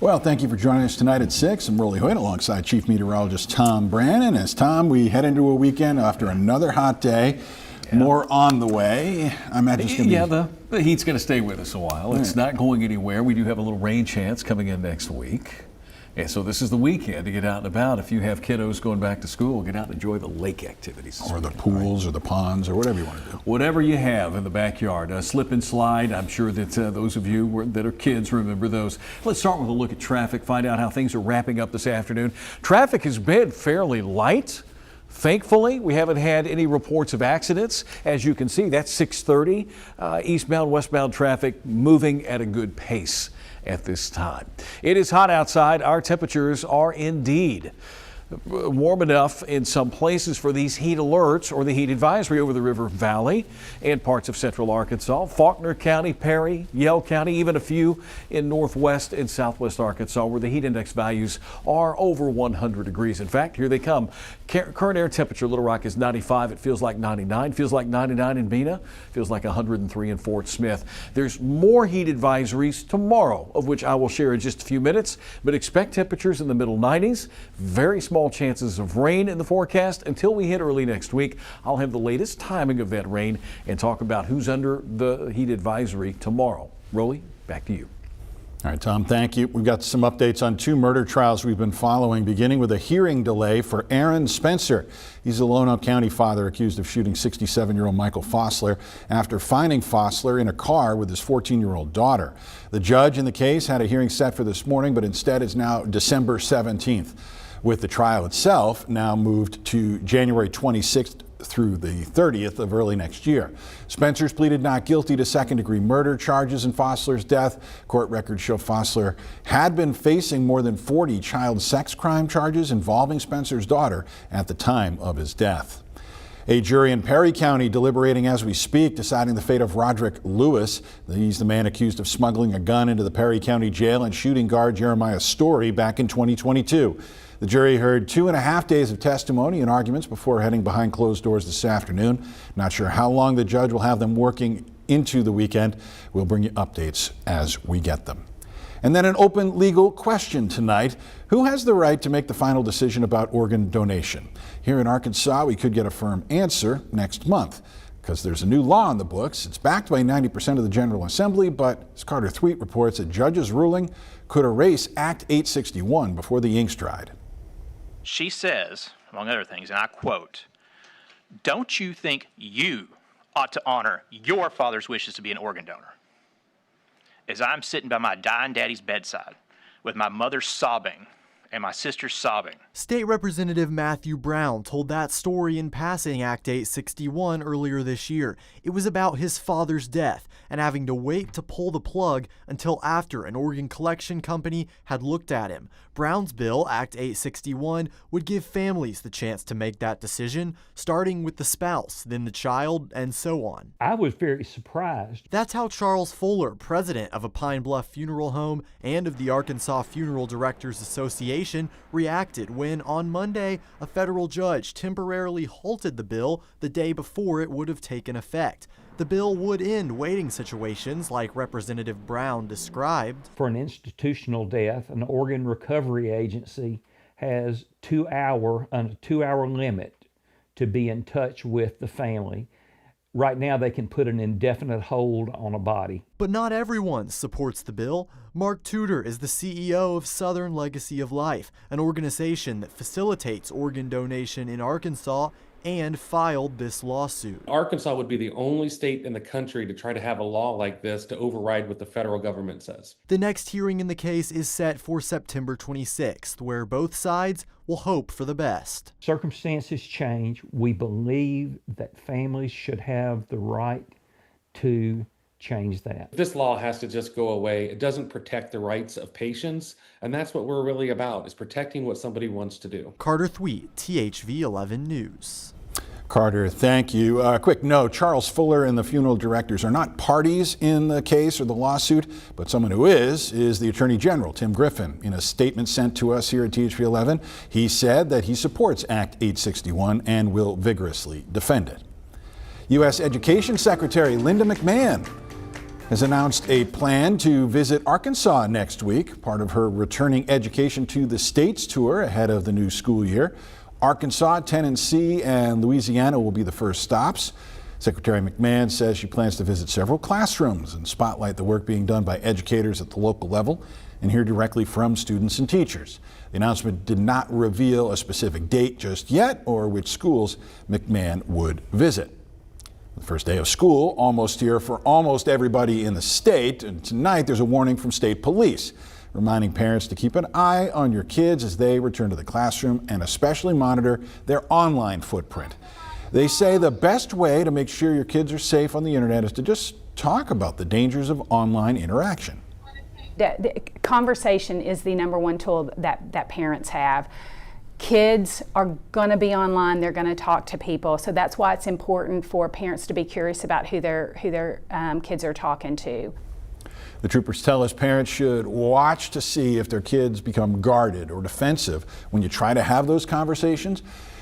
Well, thank you for joining us tonight at 6. I'm Rolly Hoyt alongside Chief Meteorologist Tom Brannon. As Tom, we head into a weekend after another hot day. Yeah. More on the way. I imagine it's going to be... the heat's going to stay with us a while. It's not going anywhere. We do have a little rain chance coming in next week. And so this is the weekend to get out and about. If you have kiddos going back to school, get out and enjoy the lake activities. Or the pools or the ponds or whatever you want to do. Whatever you have in the backyard. Slip and slide. I'm sure that those of you that are kids remember those. Let's start with a look at traffic, find out how things are wrapping up this afternoon. Traffic has been fairly light. Thankfully, we haven't had any reports of accidents. As you can see, that's 6:30. Eastbound, westbound traffic moving at a good pace at this time. It is hot outside. Our temperatures are indeed warm enough in some places for these heat alerts or the heat advisory over the River Valley and parts of central Arkansas, Faulkner County, Perry, Yell County, even a few in northwest and southwest Arkansas where the heat index values are over 100 degrees. In fact, here they come. Current air temperature, Little Rock is 95. It feels like 99. Feels like 99 in Bena. Feels like 103 in Fort Smith. There's more heat advisories tomorrow, of which I will share in just a few minutes, but expect temperatures in the middle 90s. Very small chances of rain in the forecast until we hit early next week. I'll have the latest timing of that rain and talk about who's under the heat advisory tomorrow. Rolly, back to you. All right, Tom, thank you. We've got some updates on two murder trials we've been following, beginning with a hearing delay for Aaron Spencer. He's a Lonoke County father accused of shooting 67-year-old Michael Fossler after finding Fossler in a car with his 14-year-old daughter. The judge in the case had a hearing set for this morning, but instead is now December 17th. With the trial itself now moved to January 26th through the 30th of early next year. Spencer's pleaded not guilty to second-degree murder charges in Fossler's death. Court records show Fossler had been facing more than 40 child sex crime charges involving Spencer's daughter at the time of his death. A jury in Perry County deliberating as we speak, deciding the fate of Roderick Lewis. He's the man accused of smuggling a gun into the Perry County Jail and shooting guard Jeremiah Story back in 2022. The jury heard 2.5 days of testimony and arguments before heading behind closed doors this afternoon. Not sure how long the judge will have them working into the weekend. We'll bring you updates as we get them. And then an open legal question tonight. Who has the right to make the final decision about organ donation? Here in Arkansas, we could get a firm answer next month because there's a new law in the books. It's backed by 90% of the General Assembly, but as Carter Thweet reports, a judge's ruling could erase Act 861 before the ink's dried. She says, among other things, and I quote, "Don't you think you ought to honor your father's wishes to be an organ donor? As I'm sitting by my dying daddy's bedside with my mother sobbing and my sister sobbing." State Representative Matthew Brown told that story in passing Act 861 earlier this year. It was about his father's death and having to wait to pull the plug until after an organ collection company had looked at him. Brown's bill, Act 861, would give families the chance to make that decision, starting with the spouse, then the child, and so on. I was very surprised. That's how Charles Fuller, president of a Pine Bluff funeral home and of the Arkansas Funeral Directors Association, reacted when, on Monday, a federal judge temporarily halted the bill the day before it would have taken effect. The bill would end waiting situations like Representative Brown described. For an institutional death, an organ recovery agency has a 2-hour limit to be in touch with the family. Right now, they can put an indefinite hold on a body. But not everyone supports the bill. Mark Tudor is the CEO of Southern Legacy of Life, an organization that facilitates organ donation in Arkansas, and filed this lawsuit. Arkansas would be the only state in the country to try to have a law like this to override what the federal government says. The next hearing in the case is set for September 26th, where both sides will hope for the best. Circumstances change. We believe that families should have the right to change that. This law has to just go away. It doesn't protect the rights of patients, and that's what we're really about, is protecting what somebody wants to do. Carter Thweet, THV 11 News. Carter, thank you. Quick note, Charles Fuller and the funeral directors are not parties in the case or the lawsuit, but someone who is the Attorney General, Tim Griffin. In a statement sent to us here at THV 11, he said that he supports Act 861 and will vigorously defend it. U.S. Education Secretary Linda McMahon has announced a plan to visit Arkansas next week, part of her Returning Education to the States tour ahead of the new school year. Arkansas, Tennessee, and Louisiana will be the first stops. Secretary McMahon says she plans to visit several classrooms and spotlight the work being done by educators at the local level and hear directly from students and teachers. The announcement did not reveal a specific date just yet or which schools McMahon would visit. The first day of school almost here for almost everybody in the state, and tonight there's a warning from state police reminding parents to keep an eye on your kids as they return to the classroom and especially monitor their online footprint. They say the best way to make sure your kids are safe on the internet is to just talk about the dangers of online interaction. The conversation is the #1 tool that parents have. Kids are going to be online, they're going to talk to people, so that's why it's important for parents to be curious about who their kids are talking to. The troopers tell us parents should watch to see if their kids become guarded or defensive when you try to have those conversations.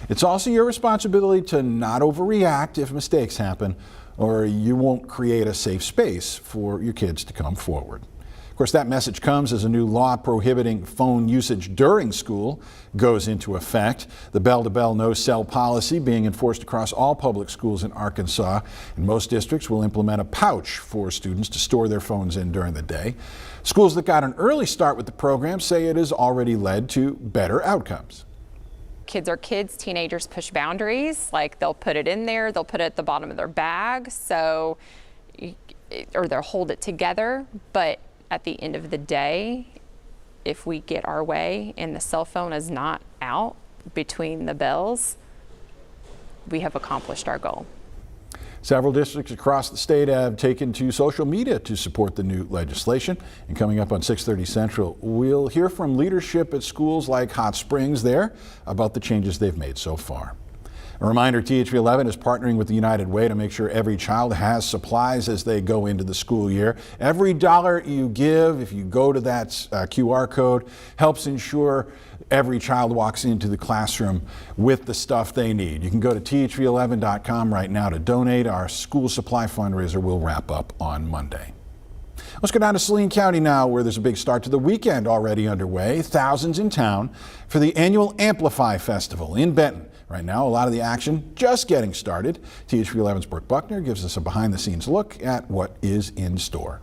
It's also your responsibility to not overreact if mistakes happen, or you won't create a safe space for your kids to come forward. Of course, that message comes as a new law prohibiting phone usage during school goes into effect. The bell-to-bell no-cell policy being enforced across all public schools in Arkansas, and most districts will implement a pouch for students to store their phones in during the day. Schools that got an early start with the program say it has already led to better outcomes. Kids are kids, teenagers push boundaries, like they'll put it in there, they'll put it at the bottom of their bag, or they'll hold it together, but at the end of the day, if we get our way and the cell phone is not out between the bells, we have accomplished our goal. Several districts across the state have taken to social media to support the new legislation. And coming up on 6:30 Central, we'll hear from leadership at schools like Hot Springs there about the changes they've made so far. A reminder, THV 11 is partnering with the United Way to make sure every child has supplies as they go into the school year. Every dollar you give, if you go to that QR code, helps ensure every child walks into the classroom with the stuff they need. You can go to thv11.com right now to donate. Our school supply fundraiser will wrap up on Monday. Let's go down to Saline County now, where there's a big start to the weekend already underway. Thousands in town for the annual Amplify Festival in Benton. Right now, a lot of the action just getting started. THV 11's Brooke Buckner gives us a behind-the-scenes look at what is in store.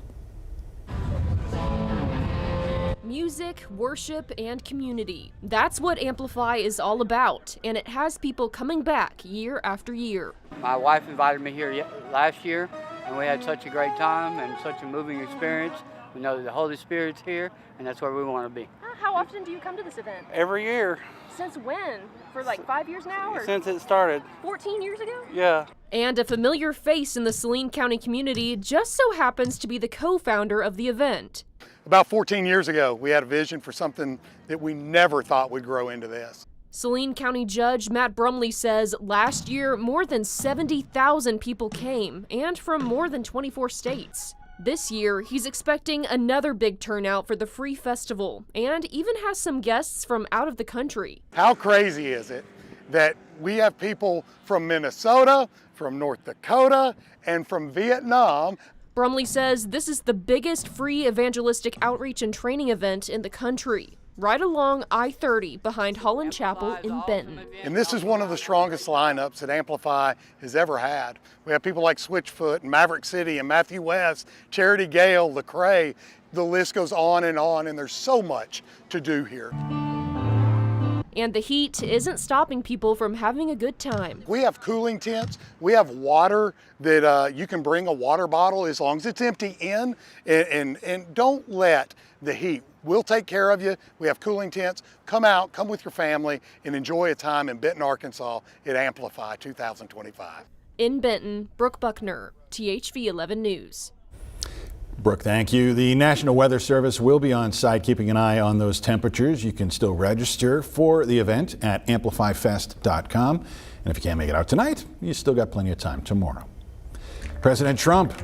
Music, worship, and community. That's what Amplify is all about, and it has people coming back year after year. My wife invited me here last year, and we had such a great time and such a moving experience. We know that the Holy Spirit's here, and that's where we want to be. How often do you come to this event? Every year. Since when? For like 5 years now? Or Since it started. 14 years ago? Yeah. And a familiar face in the Saline County community just so happens to be the co-founder of the event. About 14 years ago, we had a vision for something that we never thought would grow into this. Saline County Judge Matt Brumley says last year more than 70,000 people came, and from more than 24 states. This year, he's expecting another big turnout for the free festival, and even has some guests from out of the country. How crazy is it that we have people from Minnesota, from North Dakota, and from Vietnam? Brumley says this is the biggest free evangelistic outreach and training event in the country, right along I-30 behind Holland Chapel in Benton. And this is one of the strongest lineups that Amplify has ever had. We have people like Switchfoot and Maverick City and Matthew West, Charity Gale, Lecrae. The list goes on, and there's so much to do here. And the heat isn't stopping people from having a good time. We have cooling tents. We have water that you can bring a water bottle as long as it's empty in, and don't let the heat. We'll take care of you. We have cooling tents. Come out, come with your family, and enjoy a time in Benton, Arkansas at Amplify 2025. In Benton, Brooke Buckner, THV 11 News. Brooke, thank you. The National Weather Service will be on site keeping an eye on those temperatures. You can still register for the event at amplifyfest.com. And if you can't make it out tonight, you still got plenty of time tomorrow. President Trump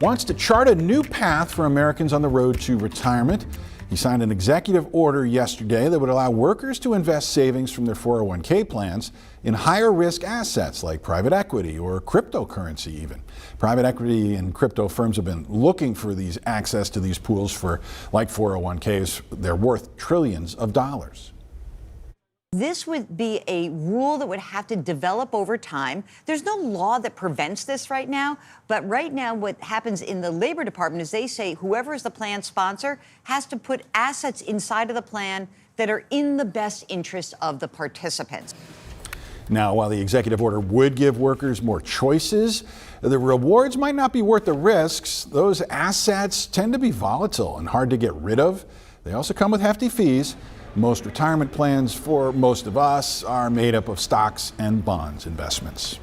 wants to chart a new path for Americans on the road to retirement. He signed an executive order yesterday that would allow workers to invest savings from their 401k plans in higher risk assets like private equity or cryptocurrency even. Private equity and crypto firms have been looking for these access to these pools for, like 401ks. They're worth trillions of dollars. This would be a rule that would have to develop over time. There's no law that prevents this right now, but right now what happens in the Labor Department is they say whoever is the plan sponsor has to put assets inside of the plan that are in the best interest of the participants. Now, while the executive order would give workers more choices, the rewards might not be worth the risks. Those assets tend to be volatile and hard to get rid of. They also come with hefty fees. Most retirement plans for most of us are made up of stocks and bonds investments.